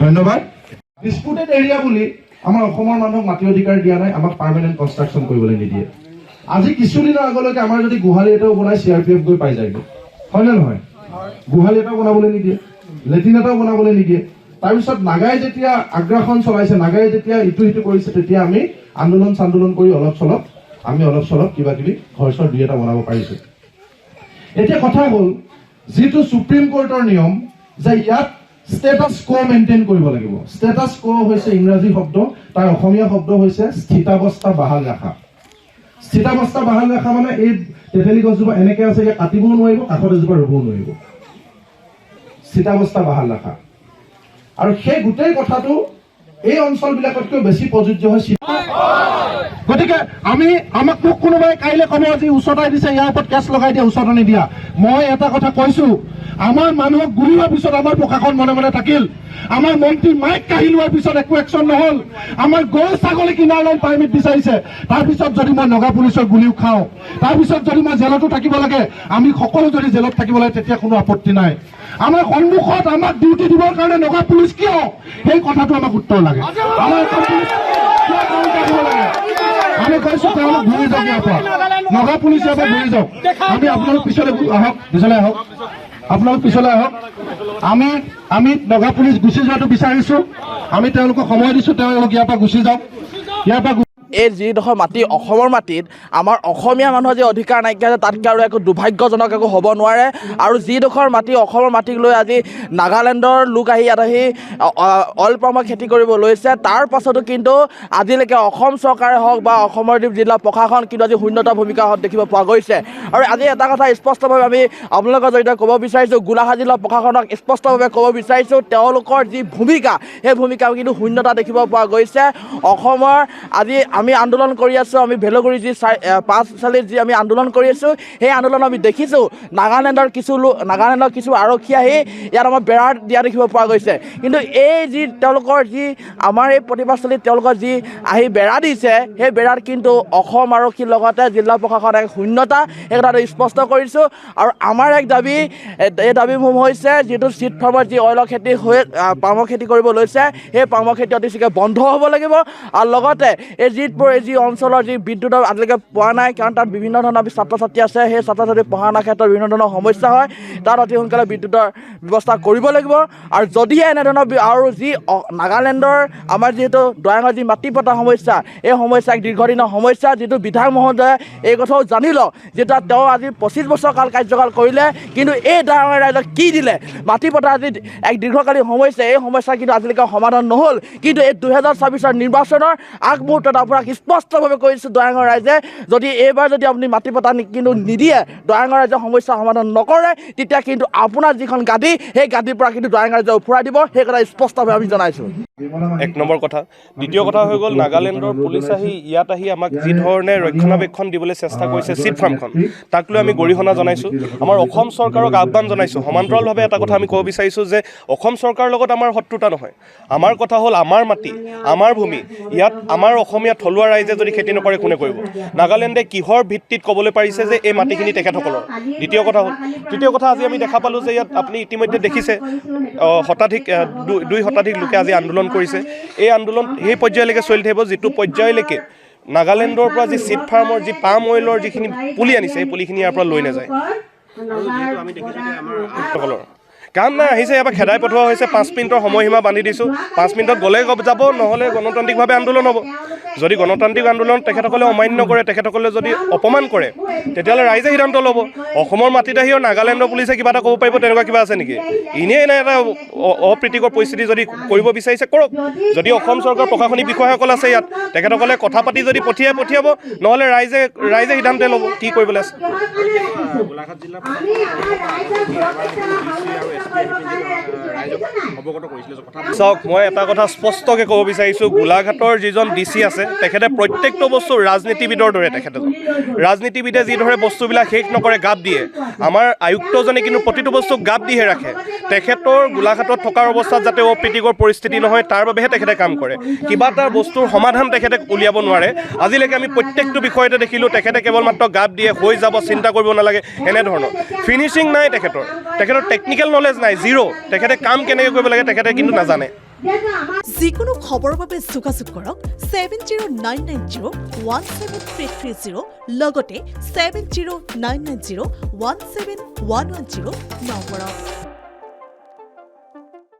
ধন্যবাদ। Disputed area বুলি আমাৰ অসমৰ মানুহক মাটি অধিকাৰ দিয়া নাই, আমাক পাৰ্মানেণ্ট কনষ্ট্ৰাকশ্যন কৰিবলৈ নিদিয়ে। আজি কিছুদিনৰ আগলৈকে আমাৰ যদি গোহালি এটাও বনাই CRPF গৈ পাই যায়গৈ, হয় নে নহয়? গোহালি এটাও বনাবলৈ নিদিয়ে, লেট্ৰিন এটাও বনাবলৈ নিদিয়ে। তাৰপিছত নাগাই যেতিয়া আগ্ৰাসন চলাইছে, নাগাই যেতিয়া ইটো সিটো কৰিছে, তেতিয়া আমি আন্দোলন কৰি অলপ চলপ কিবা কিবি ঘৰ চৰ দুই এটা বনাব পাৰিছোঁ। এতিয়া কথা হ'ল, যিটো সুপ্ৰিম কোৰ্টৰ নিয়ম যে ইয়াত ষ্টেটাছ কো মেইনটেইন কৰিব লাগিব। ষ্টেটাছ কো হৈছে ইংৰাজী শব্দ, তাৰ অসমীয়া শব্দ হৈছে স্থিতাৱস্থা বাহাল ৰাখা। স্থিতাৱস্থা বাহাল ৰাখা মানে এই তেতেলী গছজোপা এনেকে আছে, ইয়াত কাটিবও নোৱাৰিব, কাষত এজোপা ৰুবও নোৱাৰিব। স্থিতাৱস্থা বাহাল ৰাখা। আৰু সেই গোটেই কথাটো এই অঞ্চলবিলাকতকৈ বেছি প্ৰযোজ্য হয়। গতিকে আমাক মোক কোনোবাই কাইলৈ ক'ব আজি উচতাই দিছে, ইয়াৰ ওপৰত কেছ লগাই দিয়া, উচতনি দিয়া। মই এটা কথা কৈছো, আমাৰ মানুহক গুলি হোৱাৰ পিছত আমাৰ প্ৰশাসন মনে মনে থাকিল। আমাৰ মন্ত্ৰী মাইক কাঢ়ি লোৱাৰ পিছত একো একশ্যন নহল। আমাৰ গৰু ছাগলী কিনাৰ লৈ পাৰ্মিট বিচাৰিছে, তাৰপিছত যদি মই নগা পুলিচৰ গুলিও খাওঁ, তাৰপিছত যদি মই জেলতো থাকিব লাগে, আমি সকলো যদি জেলত থাকিব লাগে, তেতিয়া কোনো আপত্তি নাই। আমাৰ সন্মুখত আমাক ডিউটি দিবৰ কাৰণে নগা পুলিচ কিয়, সেই কথাটো আমাক উত্তৰ লাগে। আমি কৈছো তেওঁলোক ঘূৰি যাওক, ইয়াৰ পৰা নগা পুলিচ ইয়াৰ পৰা ঘূৰি যাওক। আমি আপোনালোক পিছলৈ আহক, পিছলৈ আহক, আপোনালোক পিছলৈ আহক। আমি নগা পুলিচ গুচি যোৱাটো বিচাৰিছো। আমি তেওঁলোকক সময় দিছো, তেওঁলোক ইয়াৰ পৰা গুচি যাওক। ইয়াৰ পৰা এই যিডোখৰ মাটি অসমৰ মাটিত আমাৰ অসমীয়া মানুহৰ যে অধিকাৰ নাইকিয়া আছে, তাতকৈ আৰু একো দুৰ্ভাগ্যজনক একো হ'ব নোৱাৰে। আৰু যিডোখৰ মাটি অসমৰ মাটিক লৈ আজি নাগালেণ্ডৰ লোক আহি ইয়াত আহি অইল পামৰ খেতি কৰিব লৈছে, তাৰ পাছতো কিন্তু আজিলৈকে অসম চৰকাৰে হওক বা অসমৰ জিলা প্ৰশাসন কিন্তু আজি শূন্যতা ভূমিকা দেখিব পোৱা গৈছে। আৰু আজি এটা কথা স্পষ্টভাৱে আমি আপোনালোকৰ জৰিয়তে ক'ব বিচাৰিছোঁ, গোলাঘাট জিলা প্ৰশাসনক স্পষ্টভাৱে ক'ব বিচাৰিছোঁ, তেওঁলোকৰ যি ভূমিকা, সেই ভূমিকা কিন্তু শূন্যতা দেখিব পোৱা গৈছে। অসমৰ আজি আমি আন্দোলন কৰি আছোঁ, আমি ভেলগুৰি যি 5 চালিত যি আমি আন্দোলন কৰি আছোঁ, সেই আন্দোলন আমি দেখিছোঁ নাগালেণ্ডৰ কিছু আৰক্ষী আহি ইয়াত আমাৰ বেৰা দিয়া দেখিব পোৱা গৈছে। কিন্তু এই যি তেওঁলোকৰ যি আমাৰ এই প্ৰতিবাদস্থলীত তেওঁলোকৰ যি আহি বেৰা দিছে, সেই বেৰাত কিন্তু অসম আৰক্ষীৰ লগতে জিলা প্ৰশাসন এক শূন্যতা, এই কথাটো স্পষ্ট কৰিছোঁ। আৰু আমাৰ এক দাবী, এই দাবীসমূহ হৈছে যিটো চিট ফাৰ্মত যি অইলৰ খেতি হৈ পামৰ খেতি কৰিব লৈছে, সেই পামৰ খেতি অতি শীঘ্ৰে বন্ধ হ'ব লাগিব। আৰু লগতে এই যি অঞ্চলৰ যি বিদ্যুতৰ আজিলৈকে পোৱা নাই, কাৰণ তাত বিভিন্ন ধৰণৰ ছাত্ৰ ছাত্ৰী আছে, সেই ছাত্ৰ ছাত্ৰী পঢ়া শুনাৰ ক্ষেত্ৰত বিভিন্ন ধৰণৰ সমস্যা হয়, তাত অতি সোনকালে বিদ্যুতৰ ব্যৱস্থা কৰিব লাগিব। আৰু যদিহে এনেধৰণৰ আৰু যি নাগালেণ্ডৰ আমাৰ যিহেতু দয়াঙৰ যি মাটি পতা সমস্যা, এই সমস্যা এক দীৰ্ঘদিনৰ সমস্যা, যিটো বিধায়ক মহোদয়ে এই কথাও জানি লওক, যিটো তেওঁ আজি 25 বছৰ কাৰ্যকাল কৰিলে, কিন্তু এই দয়াঙৰ ৰাইজক কি দিলে? মাটি পতা আজি এক দীৰ্ঘকালীন সমস্যা, এই সমস্যা কিন্তু আজিলৈকে সমাধান নহ'ল। কিন্তু এই 2024 নিৰ্বাচনৰ আগমুহূৰ্তত আপোনাক স্পষ্টভাৱে কৈছোঁ, দয়াঙৰ ৰাইজে যদি এইবাৰ যদি আপুনি মাটি পতা কিন্তু নিদিয়ে, দয়াঙৰ ৰাইজৰ সমস্যা সমাধান নকৰে, তেতিয়া কিন্তু আপোনাৰ যিখন গাদী, সেই গাদীৰ পৰা কিন্তু দয়াঙৰ ৰাইজে উফৰাই দিব, সেই কথা স্পষ্টভাৱে আমি জনাইছোঁ। এক নম্বৰ কথা। দ্বিতীয় কথা হৈ গ'ল, নাগালেণ্ডৰ পুলিচ আহি ইয়াত আহি আমাক যি ধৰণে ৰক্ষণাবেক্ষণ দিবলৈ চেষ্টা কৰিছে চিট ফাৰ্মখন, তাক লৈ আমি গৰিহণা জনাইছোঁ। আমাৰ অসম চৰকাৰক আহ্বান জনাইছোঁ। সমান্তৰালভাৱে এটা কথা আমি ক'ব বিচাৰিছোঁ যে অসম চৰকাৰৰ লগত আমাৰ শত্ৰুতা নহয়। আমাৰ কথা হ'ল আমাৰ মাটি, আমাৰ ভূমি, ইয়াত আমাৰ অসমীয়া থলুৱা ৰাইজে যদি খেতি নকৰে কোনে কৰিব? নাগালেণ্ডে কিহৰ ভিত্তিত ক'বলৈ পাৰিছে যে এই মাটিখিনি তেখেতসকলৰ? দ্বিতীয় কথা হ'ল, তৃতীয় কথা, আজি আমি দেখা পালোঁ যে ইয়াত আপুনি ইতিমধ্যে দেখিছে 2 শতাধিক লোকে আজি আন্দোলন কৰিছে। এই আন্দোলন সেই পৰ্যায়লৈকে চলি থাকিব যিটো পৰ্যায়লৈকে নাগালেণ্ডৰ পৰা যি চিট ফাৰ্মৰ যি পাম অইলৰ যিখিনি পুলি আনিছে, সেই পুলিখিনি ইয়াৰ পৰা লৈ নাযায়। কাম নাই, আহিছে ইয়াৰ পৰা খেদাই পঠোৱা হৈছে। 5 মিনিটৰ সময়সীমা বান্ধি দিছোঁ, 5 মিনিটত গ'লে যাব, নহ'লে গণতান্ত্ৰিকভাৱে আন্দোলন হ'ব। যদি গণতান্ত্ৰিক আন্দোলন তেখেতসকলে অমান্য কৰে, তেখেতসকলে যদি অপমান কৰে, তেতিয়াহ'লে ৰাইজে সিদ্ধান্ত ল'ব। অসমৰ মাটিত আহি নাগালেণ্ডৰ পুলিচে কিবা এটা ক'ব পাৰিব, তেনেকুৱা কিবা আছে নেকি? এনেই এটা অপ্ৰীতিকৰ পৰিস্থিতি যদি কৰিব বিচাৰিছে কৰক। যদি অসম চৰকাৰৰ প্ৰশাসনিক বিষয়াসকল আছে ইয়াত, তেখেতসকলে কথা পাতি যদি পঠিয়াব, নহ'লে ৰাইজে সিদ্ধান্ত ল'ব কি কৰিবলৈ আছে। চাওক, মই এটা কথা স্পষ্টকৈ ক'ব বিচাৰিছোঁ, গোলাঘাটৰ যিজন DC আছে, তেখেতে প্ৰত্যেকটো বস্তু ৰাজনীতিবিদৰ দৰে ৰাজনীতিবিদে যিদৰে বস্তুবিলাক শেষ নকৰে, গাপ দিয়ে, আমাৰ আয়ুক্তজনে কিন্তু প্ৰতিটো বস্তুক গাপ দিহে ৰাখে। তেখেতৰ গোলাঘাটত থকাৰ অৱস্থাত যাতে অপ্ৰীতিকৰ পৰিস্থিতি নহয়, তাৰ বাবেহে তেখেতে কাম কৰে। কিবা এটা বস্তুৰ সমাধান তেখেতে উলিয়াব নোৱাৰে। আজিলৈকে আমি প্ৰত্যেকটো বিষয়তে দেখিলোঁ তেখেতে কেৱল মাত্ৰ গাপ দিয়ে, হৈ যাব, চিন্তা কৰিব নালাগে, এনেধৰণৰ। ফিনিচিং নাই তেখেতৰ টেকনিকেল নলেজ নাই, জিৰ'। তেখেতে কাম কেনেকৈ কৰিব লাগে তেখেতে কিন্তু নাজানে। যিকোনো খবৰৰ বাবে যোগাযোগ কৰক 7099017330 লগতে 7099017110 নম্বৰত।